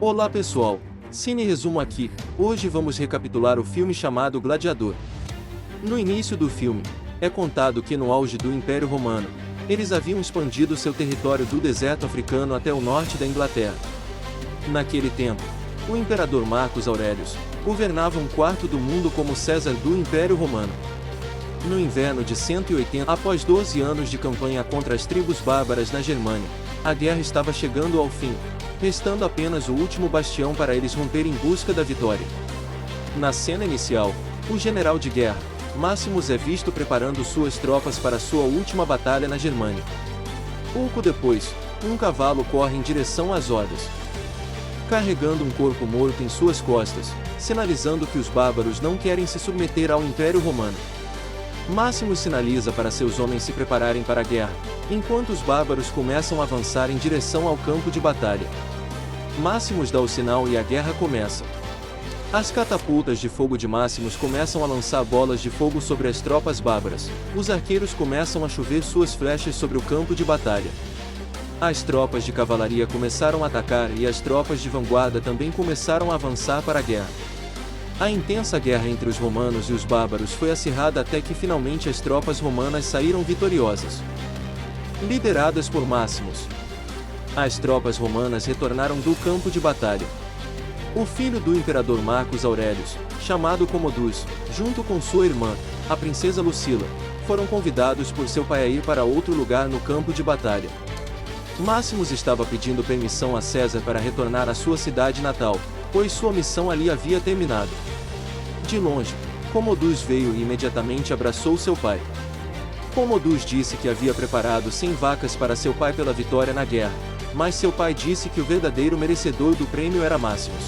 Olá pessoal, Cine Resumo aqui. Hoje vamos recapitular o filme chamado Gladiador. No início do filme, é contado que no auge do Império Romano, eles haviam expandido seu território do deserto africano até o norte da Inglaterra. Naquele tempo, o imperador Marcos Aurelius governava um quarto do mundo como César do Império Romano. No inverno de 180, após 12 anos de campanha contra as tribos bárbaras na Germânia, a guerra estava chegando ao fim, restando apenas o último bastião para eles romper em busca da vitória. Na cena inicial, o general de guerra, Máximos, é visto preparando suas tropas para sua última batalha na Germânia. Pouco depois, um cavalo corre em direção às hordas, carregando um corpo morto em suas costas, sinalizando que os bárbaros não querem se submeter ao Império Romano. Máximos sinaliza para seus homens se prepararem para a guerra, enquanto os bárbaros começam a avançar em direção ao campo de batalha. Máximos dá o sinal e a guerra começa. As catapultas de fogo de Máximos começam a lançar bolas de fogo sobre as tropas bárbaras. Os arqueiros começam a chover suas flechas sobre o campo de batalha. As tropas de cavalaria começaram a atacar e as tropas de vanguarda também começaram a avançar para a guerra. A intensa guerra entre os romanos e os bárbaros foi acirrada até que finalmente as tropas romanas saíram vitoriosas, lideradas por Máximos. As tropas romanas retornaram do campo de batalha. O filho do imperador Marcos Aurelius, chamado Commodus, junto com sua irmã, a princesa Lucila, foram convidados por seu pai a ir para outro lugar no campo de batalha. Máximos estava pedindo permissão a César para retornar à sua cidade natal, pois sua missão ali havia terminado. De longe, Commodus veio e imediatamente abraçou seu pai. Commodus disse que havia preparado 100 vacas para seu pai pela vitória na guerra, mas seu pai disse que o verdadeiro merecedor do prêmio era Máximos.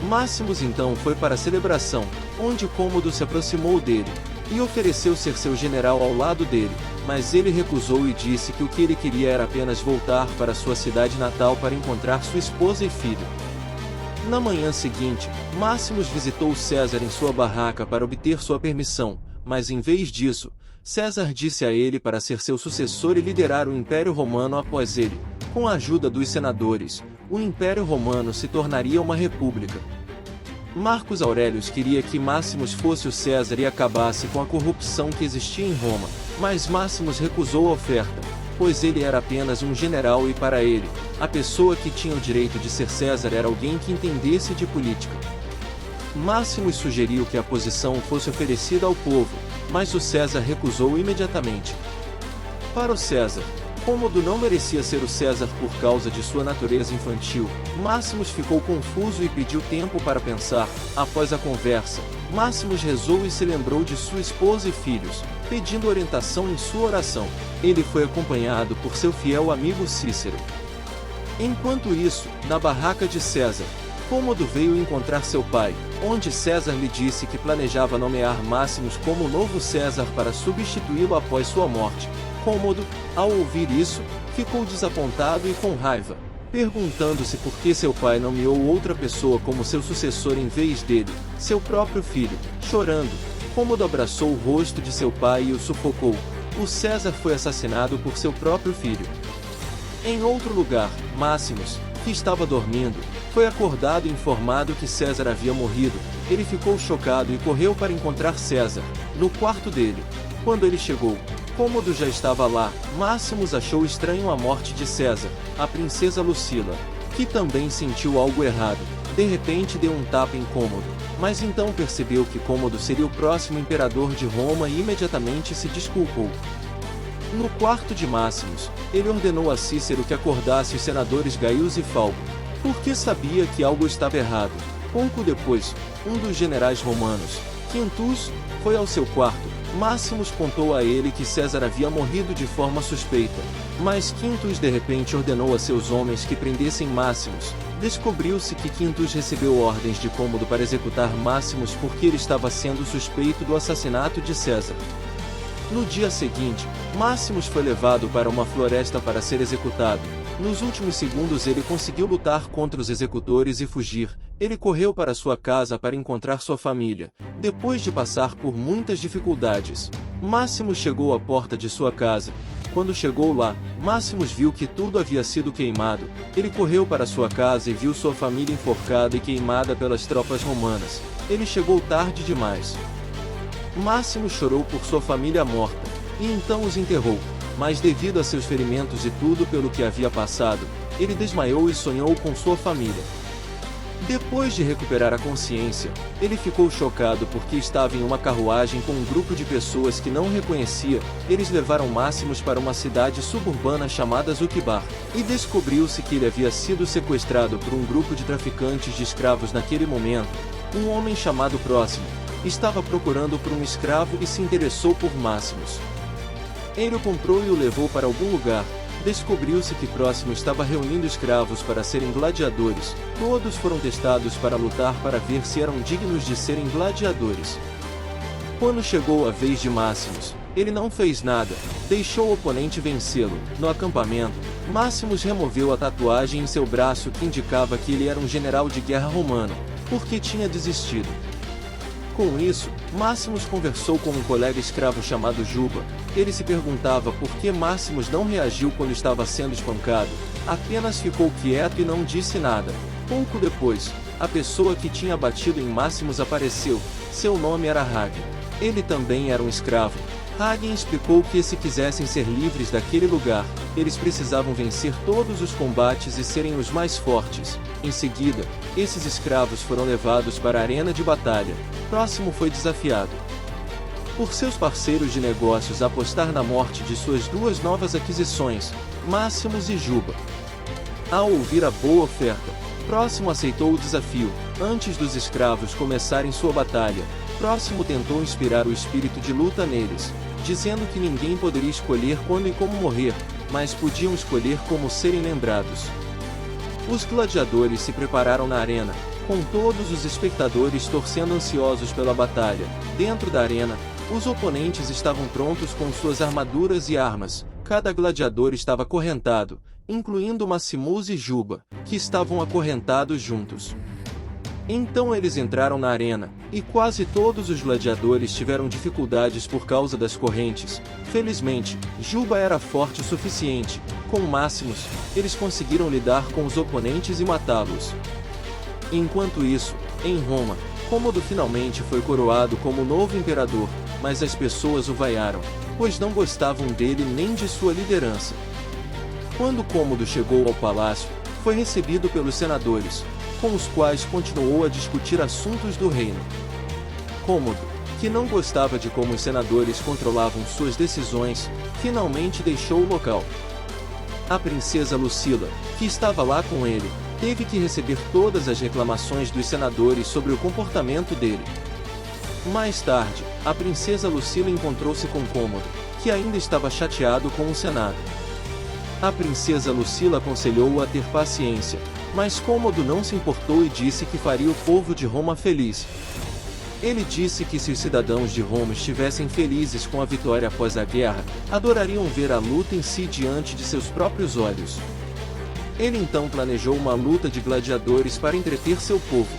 Máximos então foi para a celebração, onde Commodus se aproximou dele e ofereceu ser seu general ao lado dele, mas ele recusou e disse que o que ele queria era apenas voltar para sua cidade natal para encontrar sua esposa e filho. Na manhã seguinte, Máximos visitou César em sua barraca para obter sua permissão, mas em vez disso, César disse a ele para ser seu sucessor e liderar o Império Romano após ele. Com a ajuda dos senadores, o Império Romano se tornaria uma república. Marcos Aurelius queria que Máximos fosse o César e acabasse com a corrupção que existia em Roma, mas Máximos recusou a oferta, pois ele era apenas um general e para ele, a pessoa que tinha o direito de ser César era alguém que entendesse de política. Máximos sugeriu que a posição fosse oferecida ao povo, mas o César recusou imediatamente. Para o César, Cômodo não merecia ser o César por causa de sua natureza infantil. Máximos ficou confuso e pediu tempo para pensar. Após a conversa, Máximos rezou e se lembrou de sua esposa e filhos, pedindo orientação em sua oração. Ele foi acompanhado por seu fiel amigo Cícero. Enquanto isso, na barraca de César, Cômodo veio encontrar seu pai, onde César lhe disse que planejava nomear Máximos como novo César para substituí-lo após sua morte. Cômodo, ao ouvir isso, ficou desapontado e com raiva, perguntando-se por que seu pai nomeou outra pessoa como seu sucessor em vez dele, seu próprio filho. Chorando, Cômodo abraçou o rosto de seu pai e o sufocou. O César foi assassinado por seu próprio filho. Em outro lugar, Máximos, que estava dormindo, foi acordado e informado que César havia morrido. Ele ficou chocado e correu para encontrar César, no quarto dele. Quando ele chegou, Cômodo já estava lá. Máximos achou estranho a morte de César, a princesa Lucila, que também sentiu algo errado. De repente deu um tapa em Cômodo, mas então percebeu que Cômodo seria o próximo imperador de Roma e imediatamente se desculpou. No quarto de Máximos, ele ordenou a Cícero que acordasse os senadores Gaius e Falco, porque sabia que algo estava errado. Pouco depois, um dos generais romanos, Quintus, foi ao seu quarto. Máximos contou a ele que César havia morrido de forma suspeita, mas Quintus de repente ordenou a seus homens que prendessem Máximos. Descobriu-se que Quintus recebeu ordens de Cômodo para executar Máximos porque ele estava sendo suspeito do assassinato de César. No dia seguinte, Máximos foi levado para uma floresta para ser executado. Nos últimos segundos ele conseguiu lutar contra os executores e fugir. Ele correu para sua casa para encontrar sua família, depois de passar por muitas dificuldades. Máximos chegou à porta de sua casa, Quando chegou lá, Máximos viu que tudo havia sido queimado. Ele correu para sua casa e viu sua família enforcada e queimada pelas tropas romanas. Ele chegou tarde demais. Máximos chorou por sua família morta, e então os enterrou. Mas devido a seus ferimentos e tudo pelo que havia passado, ele desmaiou e sonhou com sua família. Depois de recuperar a consciência, ele ficou chocado porque estava em uma carruagem com um grupo de pessoas que não reconhecia. Eles levaram Máximos para uma cidade suburbana chamada Zuquibar, e descobriu-se que ele havia sido sequestrado por um grupo de traficantes de escravos. Naquele momento, um homem chamado Próximo estava procurando por um escravo e se interessou por Máximos. Ele o comprou e o levou para algum lugar. Descobriu-se que Próximo estava reunindo escravos para serem gladiadores. Todos foram testados para lutar para ver se eram dignos de serem gladiadores. Quando chegou a vez de Máximos, ele não fez nada, deixou o oponente vencê-lo. No acampamento, Máximos removeu a tatuagem em seu braço que indicava que ele era um general de guerra romano, porque tinha desistido. Com isso, Máximos conversou com um colega escravo chamado Juba. Ele se perguntava por que Máximos não reagiu quando estava sendo espancado. Apenas ficou quieto e não disse nada. Pouco depois, a pessoa que tinha batido em Máximos apareceu. Seu nome era Hagen. Ele também era um escravo. Hagen explicou que se quisessem ser livres daquele lugar, eles precisavam vencer todos os combates e serem os mais fortes. Em seguida, esses escravos foram levados para a arena de batalha. Próximo foi desafiado por seus parceiros de negócios a apostar na morte de suas duas novas aquisições, Máximos e Juba. Ao ouvir a boa oferta, Próximo aceitou o desafio. Antes dos escravos começarem sua batalha, Próximo tentou inspirar o espírito de luta neles, dizendo que ninguém poderia escolher quando e como morrer, mas podiam escolher como serem lembrados. Os gladiadores se prepararam na arena, com todos os espectadores torcendo ansiosos pela batalha. Dentro da arena, os oponentes estavam prontos com suas armaduras e armas. Cada gladiador estava acorrentado, incluindo Máximos e Juba, que estavam acorrentados juntos. Então eles entraram na arena, e quase todos os gladiadores tiveram dificuldades por causa das correntes. Felizmente, Juba era forte o suficiente. Com Máximos, eles conseguiram lidar com os oponentes e matá-los. Enquanto isso, em Roma, Cômodo finalmente foi coroado como novo imperador, mas as pessoas o vaiaram, pois não gostavam dele nem de sua liderança. Quando Cômodo chegou ao palácio, foi recebido pelos senadores, com os quais continuou a discutir assuntos do reino. Cômodo, que não gostava de como os senadores controlavam suas decisões, finalmente deixou o local. A princesa Lucila, que estava lá com ele, teve que receber todas as reclamações dos senadores sobre o comportamento dele. Mais tarde, a princesa Lucila encontrou-se com Cômodo, que ainda estava chateado com o Senado. A princesa Lucila aconselhou-o a ter paciência, mas Cômodo não se importou e disse que faria o povo de Roma feliz. Ele disse que se os cidadãos de Roma estivessem felizes com a vitória após a guerra, adorariam ver a luta em si diante de seus próprios olhos. Ele então planejou uma luta de gladiadores para entreter seu povo.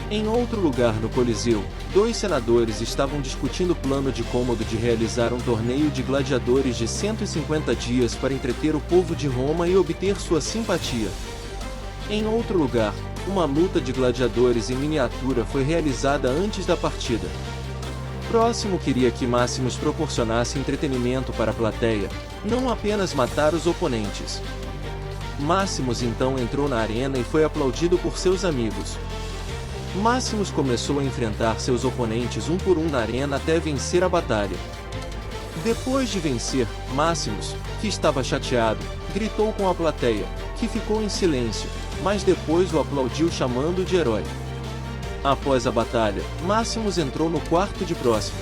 Em outro lugar no Coliseu, dois senadores estavam discutindo o plano de Cômodo de realizar um torneio de gladiadores de 150 dias para entreter o povo de Roma e obter sua simpatia. Em outro lugar, uma luta de gladiadores em miniatura foi realizada antes da partida. Próximo queria que Máximos proporcionasse entretenimento para a plateia, não apenas matar os oponentes. Máximos então entrou na arena e foi aplaudido por seus amigos. Máximos começou a enfrentar seus oponentes um por um na arena até vencer a batalha. Depois de vencer, Máximos, que estava chateado, gritou com a plateia, que ficou em silêncio, mas depois o aplaudiu chamando de herói. Após a batalha, Máximos entrou no quarto de Próximo.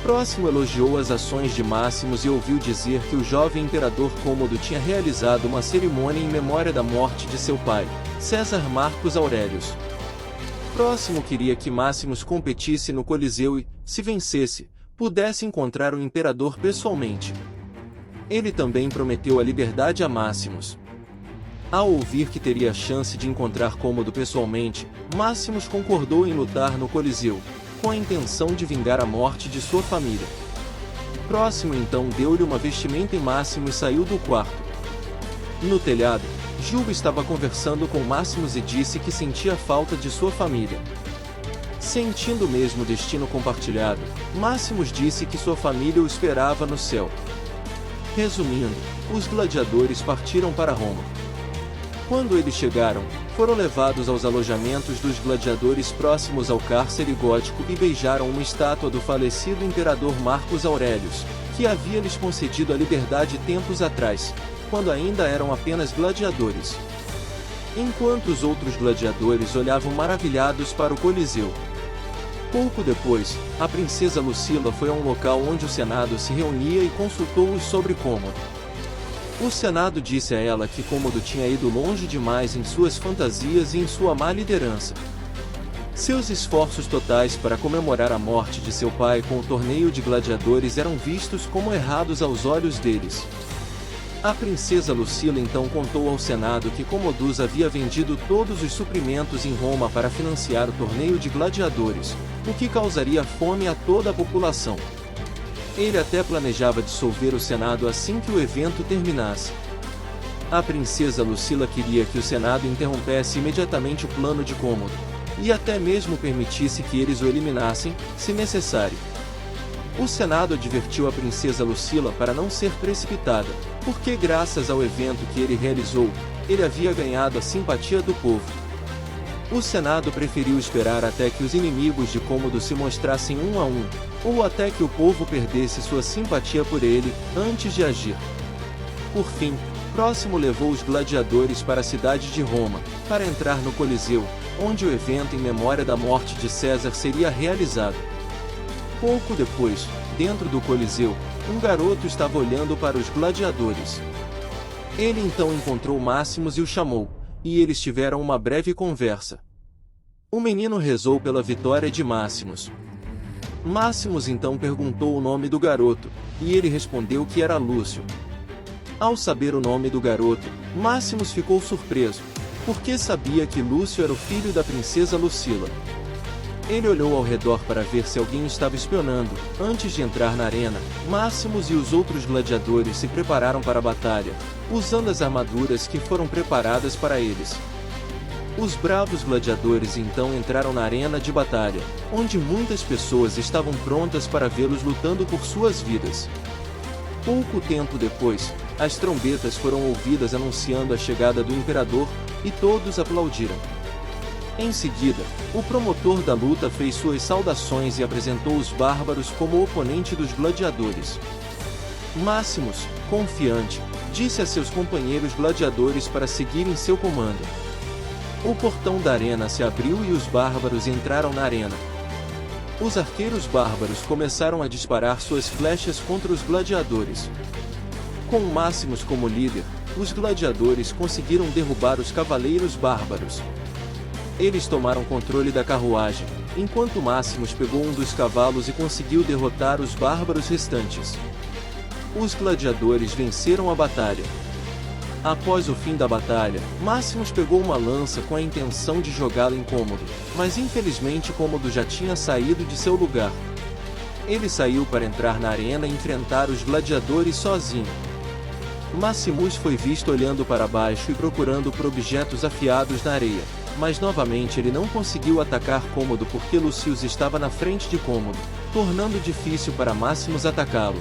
Próximo elogiou as ações de Máximos e ouviu dizer que o jovem imperador Cômodo tinha realizado uma cerimônia em memória da morte de seu pai, César Marcos Aurelius. Próximo queria que Máximos competisse no Coliseu e, se vencesse, pudesse encontrar o imperador pessoalmente. Ele também prometeu a liberdade a Máximos. Ao ouvir que teria a chance de encontrar Cômodo pessoalmente, Máximos concordou em lutar no Coliseu, com a intenção de vingar a morte de sua família. Próximo então deu-lhe uma vestimenta em Máximos e saiu do quarto. No telhado, Gilbo estava conversando com Máximos e disse que sentia falta de sua família. Sentindo o mesmo destino compartilhado, Máximos disse que sua família o esperava no céu. Resumindo, os gladiadores partiram para Roma. Quando eles chegaram, foram levados aos alojamentos dos gladiadores próximos ao cárcere gótico e beijaram uma estátua do falecido imperador Marcos Aurelius, que havia lhes concedido a liberdade tempos atrás, quando ainda eram apenas gladiadores. Enquanto os outros gladiadores olhavam maravilhados para o Coliseu. Pouco depois, a princesa Lucila foi a um local onde o Senado se reunia e consultou-os sobre Cômodo. O Senado disse a ela que Cômodo tinha ido longe demais em suas fantasias e em sua má liderança. Seus esforços totais para comemorar a morte de seu pai com o torneio de gladiadores eram vistos como errados aos olhos deles. A princesa Lucila então contou ao Senado que Comodus havia vendido todos os suprimentos em Roma para financiar o torneio de gladiadores, o que causaria fome a toda a população. Ele até planejava dissolver o Senado assim que o evento terminasse. A princesa Lucila queria que o Senado interrompesse imediatamente o plano de Cômodo, e até mesmo permitisse que eles o eliminassem, se necessário. O Senado advertiu a princesa Lucila para não ser precipitada, porque graças ao evento que ele realizou, ele havia ganhado a simpatia do povo. O Senado preferiu esperar até que os inimigos de Cômodo se mostrassem um a um, ou até que o povo perdesse sua simpatia por ele, antes de agir. Por fim, Próximo levou os gladiadores para a cidade de Roma, para entrar no Coliseu, onde o evento em memória da morte de César seria realizado. Pouco depois, dentro do Coliseu, um garoto estava olhando para os gladiadores. Ele então encontrou Máximos e o chamou, e eles tiveram uma breve conversa. O menino rezou pela vitória de Máximos. Máximos então perguntou o nome do garoto, e ele respondeu que era Lúcio. Ao saber o nome do garoto, Máximos ficou surpreso, porque sabia que Lúcio era o filho da princesa Lucila. Ele olhou ao redor para ver se alguém estava espionando. Antes de entrar na arena, Máximos e os outros gladiadores se prepararam para a batalha, usando as armaduras que foram preparadas para eles. Os bravos gladiadores então entraram na arena de batalha, onde muitas pessoas estavam prontas para vê-los lutando por suas vidas. Pouco tempo depois, as trombetas foram ouvidas anunciando a chegada do imperador, e todos aplaudiram. Em seguida, o promotor da luta fez suas saudações e apresentou os bárbaros como oponente dos gladiadores. Máximos, confiante, disse a seus companheiros gladiadores para seguirem seu comando. O portão da arena se abriu e os bárbaros entraram na arena. Os arqueiros bárbaros começaram a disparar suas flechas contra os gladiadores. Com Máximos como líder, os gladiadores conseguiram derrubar os cavaleiros bárbaros. Eles tomaram controle da carruagem, enquanto Máximos pegou um dos cavalos e conseguiu derrotar os bárbaros restantes. Os gladiadores venceram a batalha. Após o fim da batalha, Máximos pegou uma lança com a intenção de jogá-la em Cômodo, mas infelizmente Cômodo já tinha saído de seu lugar. Ele saiu para entrar na arena e enfrentar os gladiadores sozinho. Máximos foi visto olhando para baixo e procurando por objetos afiados na areia, mas novamente ele não conseguiu atacar Cômodo porque Lucius estava na frente de Cômodo, tornando difícil para Máximos atacá-lo.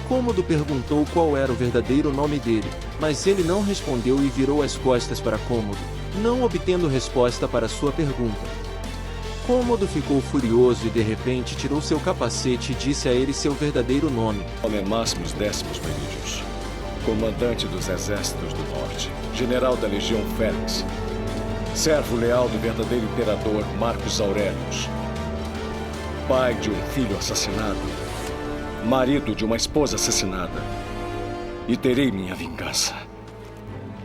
Cômodo perguntou qual era o verdadeiro nome dele, mas ele não respondeu e virou as costas para Cômodo, não obtendo resposta para sua pergunta. Cômodo ficou furioso e de repente tirou seu capacete e disse a ele seu verdadeiro nome. Meu nome é Máximos Décimos Meridius, comandante dos exércitos do norte, general da Legião Félix, servo leal do verdadeiro imperador Marcos Aurelius, pai de um filho assassinado, marido de uma esposa assassinada, e terei minha vingança,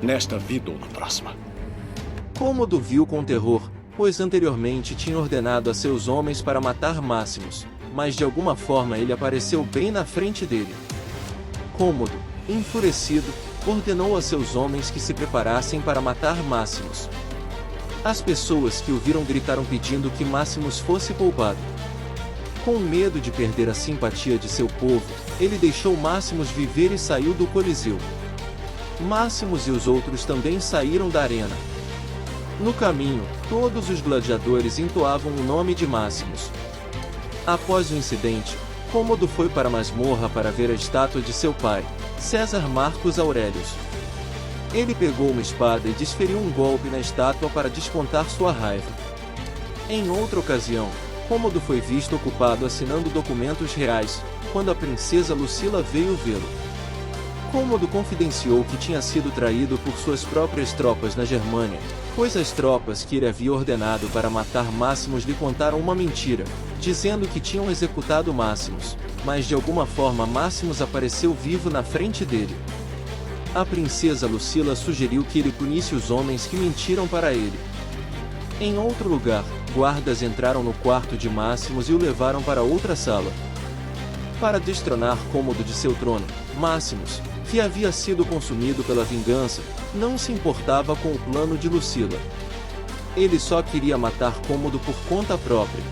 nesta vida ou na próxima. Cômodo viu com terror, pois anteriormente tinha ordenado a seus homens para matar Máximos, mas de alguma forma ele apareceu bem na frente dele. Cômodo, enfurecido, ordenou a seus homens que se preparassem para matar Máximos. As pessoas que o viram gritaram pedindo que Máximos fosse poupado. Com medo de perder a simpatia de seu povo, ele deixou Máximos viver e saiu do Coliseu. Máximos e os outros também saíram da arena. No caminho, todos os gladiadores entoavam o nome de Máximos. Após o incidente, Cômodo foi para a masmorra para ver a estátua de seu pai, César Marcos Aurelius. Ele pegou uma espada e desferiu um golpe na estátua para descontar sua raiva. Em outra ocasião, Cômodo foi visto ocupado assinando documentos reais, quando a princesa Lucila veio vê-lo. Cômodo confidenciou que tinha sido traído por suas próprias tropas na Germânia, pois as tropas que ele havia ordenado para matar Máximos lhe contaram uma mentira, dizendo que tinham executado Máximos, mas de alguma forma Máximos apareceu vivo na frente dele. A princesa Lucila sugeriu que ele punisse os homens que mentiram para ele. Em outro lugar, guardas entraram no quarto de Máximos e o levaram para outra sala. Para destronar Cômodo de seu trono, Máximos, que havia sido consumido pela vingança, não se importava com o plano de Lucila. Ele só queria matar Cômodo por conta própria.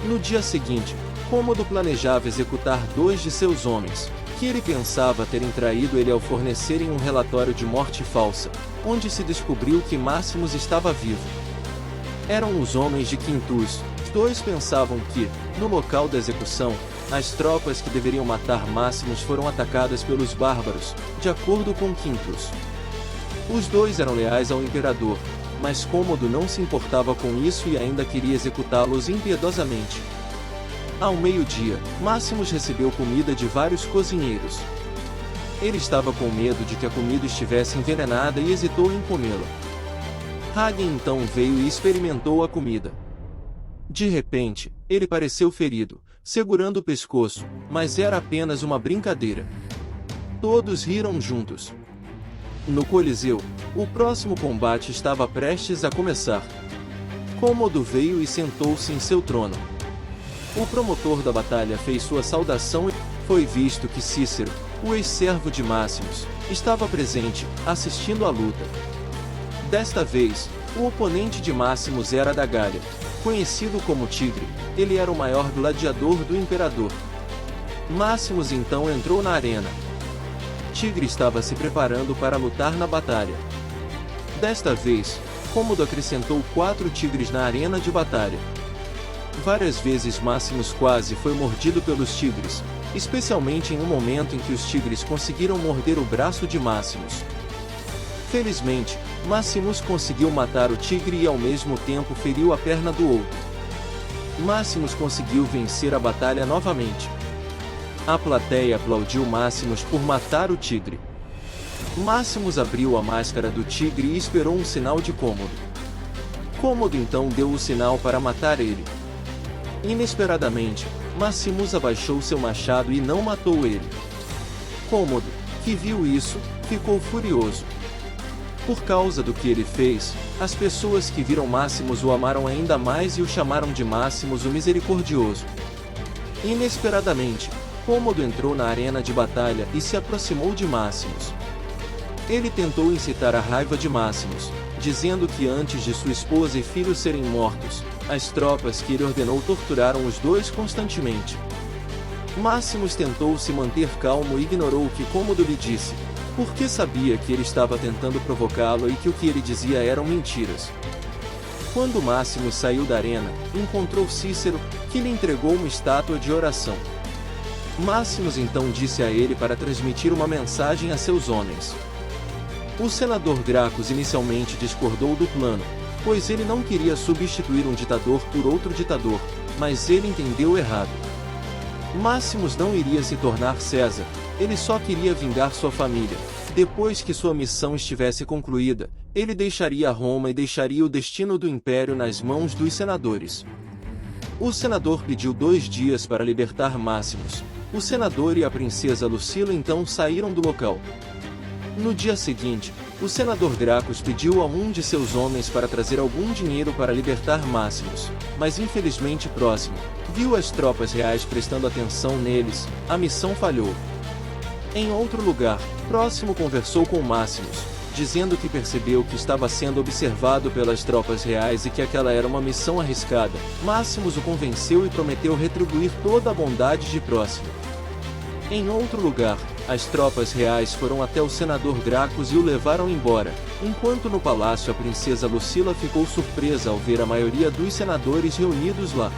No dia seguinte, Cômodo planejava executar 2 de seus homens, que ele pensava terem traído ele ao fornecerem um relatório de morte falsa, onde se descobriu que Máximos estava vivo. Eram os homens de Quintus. Os 2 pensavam que, no local da execução, as tropas que deveriam matar Máximos foram atacadas pelos bárbaros, de acordo com Quintus. Os 2 eram leais ao imperador, mas Cômodo não se importava com isso e ainda queria executá-los impiedosamente. Ao meio-dia, Máximos recebeu comida de vários cozinheiros. Ele estava com medo de que a comida estivesse envenenada e hesitou em comê-la. Hagen então veio e experimentou a comida. De repente, ele pareceu ferido, segurando o pescoço, mas era apenas uma brincadeira. Todos riram juntos. No Coliseu, o próximo combate estava prestes a começar. Cômodo veio e sentou-se em seu trono. O promotor da batalha fez sua saudação e foi visto que Cícero, o ex-servo de Máximos, estava presente, assistindo à luta. Desta vez, o oponente de Máximos era da Gália. Conhecido como Tigre, ele era o maior gladiador do imperador. Máximos então entrou na arena. Tigre estava se preparando para lutar na batalha. Desta vez, Cômodo acrescentou 4 tigres na arena de batalha. Várias vezes Máximos quase foi mordido pelos tigres, especialmente em um momento em que os tigres conseguiram morder o braço de Máximos. Felizmente, Máximos conseguiu matar o tigre e ao mesmo tempo feriu a perna do outro. Máximos conseguiu vencer a batalha novamente. A plateia aplaudiu Máximos por matar o tigre. Máximos abriu a máscara do tigre e esperou um sinal de Cômodo. Cômodo então deu o sinal para matar ele. Inesperadamente, Máximos abaixou seu machado e não matou ele. Cômodo, que viu isso, ficou furioso. Por causa do que ele fez, as pessoas que viram Máximos o amaram ainda mais e o chamaram de Máximos o Misericordioso. Inesperadamente, Cômodo entrou na arena de batalha e se aproximou de Máximos. Ele tentou incitar a raiva de Máximos, dizendo que antes de sua esposa e filhos serem mortos, as tropas que ele ordenou torturaram os 2 constantemente. Máximos tentou se manter calmo e ignorou o que Cômodo lhe disse, porque sabia que ele estava tentando provocá-lo e que o que ele dizia eram mentiras. Quando Máximos saiu da arena, encontrou Cícero, que lhe entregou uma estátua de oração. Máximos então disse a ele para transmitir uma mensagem a seus homens. O senador Gracchus inicialmente discordou do plano, pois ele não queria substituir um ditador por outro ditador, mas ele entendeu errado. Máximos não iria se tornar César, ele só queria vingar sua família. Depois que sua missão estivesse concluída, ele deixaria Roma e deixaria o destino do império nas mãos dos senadores. O senador pediu 2 dias para libertar Máximos. O senador e a princesa Lucila então saíram do local. No dia seguinte, o senador Gracchus pediu a um de seus homens para trazer algum dinheiro para libertar Máximos, mas infelizmente próximo, viu as tropas reais prestando atenção neles, a missão falhou. Em outro lugar, próximo conversou com Máximos, dizendo que percebeu que estava sendo observado pelas tropas reais e que aquela era uma missão arriscada. Máximos o convenceu e prometeu retribuir toda a bondade de próximo. Em outro lugar, as tropas reais foram até o senador Gracchus e o levaram embora, enquanto no palácio a princesa Lucila ficou surpresa ao ver a maioria dos senadores reunidos lá.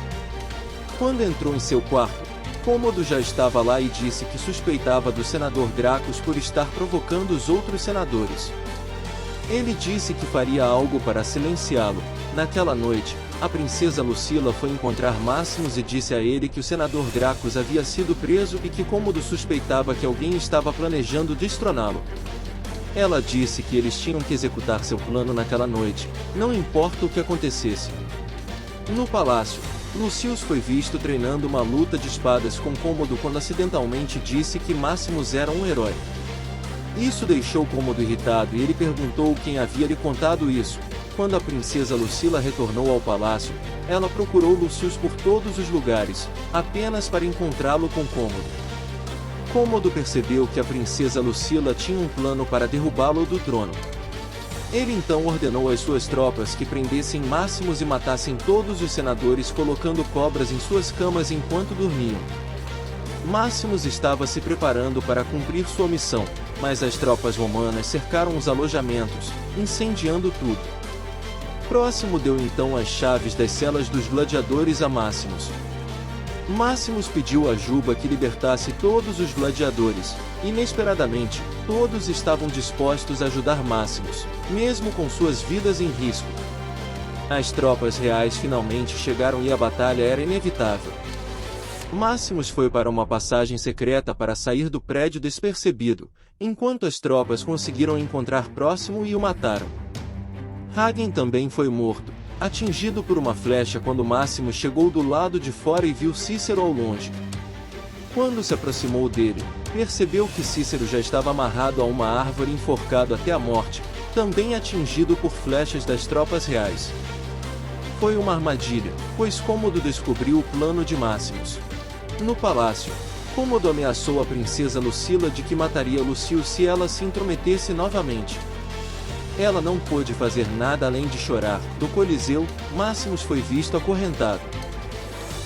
Quando entrou em seu quarto, Cômodo já estava lá e disse que suspeitava do senador Gracchus por estar provocando os outros senadores. Ele disse que faria algo para silenciá-lo. Naquela noite, a princesa Lucila foi encontrar Máximos e disse a ele que o senador Gracchus havia sido preso e que Cômodo suspeitava que alguém estava planejando destroná-lo. Ela disse que eles tinham que executar seu plano naquela noite, não importa o que acontecesse. No palácio, Lucius foi visto treinando uma luta de espadas com Cômodo quando acidentalmente disse que Máximos era um herói. Isso deixou Cômodo irritado e ele perguntou quem havia lhe contado isso. Quando a princesa Lucila retornou ao palácio, ela procurou Lucius por todos os lugares, apenas para encontrá-lo com Cômodo. Cômodo percebeu que a princesa Lucila tinha um plano para derrubá-lo do trono. Ele então ordenou às suas tropas que prendessem Máximos e matassem todos os senadores colocando cobras em suas camas enquanto dormiam. Máximos estava se preparando para cumprir sua missão, mas as tropas romanas cercaram os alojamentos, incendiando tudo. Próximo deu então as chaves das celas dos gladiadores a Máximos. Máximos pediu a Juba que libertasse todos os gladiadores. Inesperadamente, todos estavam dispostos a ajudar Máximos, mesmo com suas vidas em risco. As tropas reais finalmente chegaram e a batalha era inevitável. Máximos foi para uma passagem secreta para sair do prédio despercebido, enquanto as tropas conseguiram encontrar Próximo e o mataram. Hagen também foi morto, atingido por uma flecha quando Máximos chegou do lado de fora e viu Cícero ao longe. Quando se aproximou dele, percebeu que Cícero já estava amarrado a uma árvore e enforcado até a morte, também atingido por flechas das tropas reais. Foi uma armadilha, pois Cômodo descobriu o plano de Máximos. No palácio, Cômodo ameaçou a princesa Lucila de que mataria Lucius se ela se intrometesse novamente. Ela não pôde fazer nada além de chorar. Do Coliseu, Máximos foi visto acorrentado.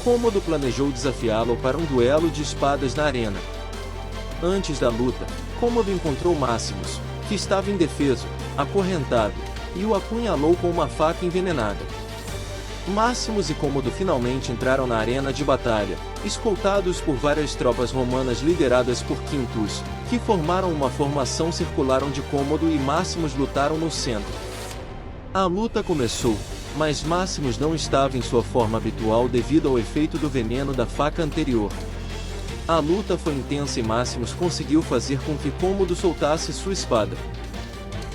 Cômodo planejou desafiá-lo para um duelo de espadas na arena. Antes da luta, Cômodo encontrou Máximos, que estava indefeso, acorrentado, e o apunhalou com uma faca envenenada. Máximos e Cômodo finalmente entraram na arena de batalha, escoltados por várias tropas romanas lideradas por Quintus, que formaram uma formação circular onde Cômodo e Máximos lutaram no centro. A luta começou, mas Máximos não estava em sua forma habitual devido ao efeito do veneno da faca anterior. A luta foi intensa e Máximos conseguiu fazer com que Cômodo soltasse sua espada.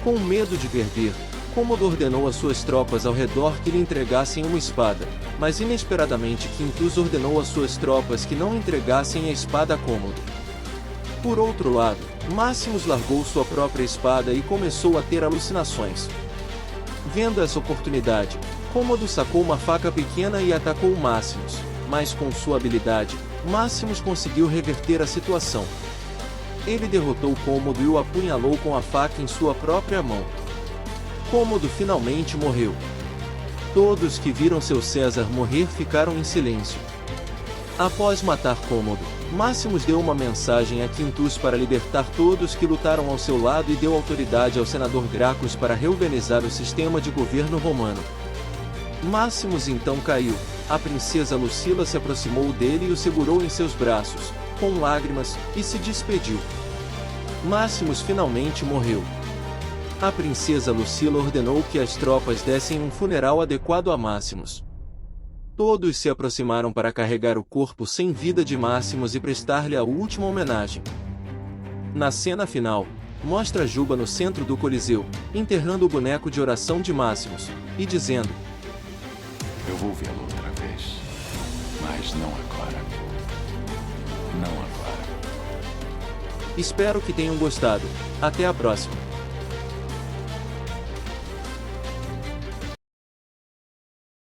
Com medo de perder, Cômodo ordenou às suas tropas ao redor que lhe entregassem uma espada, mas inesperadamente Quintus ordenou às suas tropas que não entregassem a espada a Cômodo. Por outro lado, Máximos largou sua própria espada e começou a ter alucinações. Vendo essa oportunidade, Cômodo sacou uma faca pequena e atacou Máximos, mas com sua habilidade, Máximos conseguiu reverter a situação. Ele derrotou Cômodo e o apunhalou com a faca em sua própria mão. Cômodo finalmente morreu. Todos que viram seu César morrer ficaram em silêncio. Após matar Cômodo, Máximos deu uma mensagem a Quintus para libertar todos que lutaram ao seu lado e deu autoridade ao senador Gracchus para reorganizar o sistema de governo romano. Máximos então caiu. A princesa Lucila se aproximou dele e o segurou em seus braços, com lágrimas, e se despediu. Máximos finalmente morreu. A princesa Lucila ordenou que as tropas dessem um funeral adequado a Máximos. Todos se aproximaram para carregar o corpo sem vida de Máximos e prestar-lhe a última homenagem. Na cena final, mostra Juba no centro do Coliseu, enterrando o boneco de oração de Máximos, e dizendo: "Eu vou vê-lo outra vez, mas não agora. Não agora." Espero que tenham gostado. Até a próxima.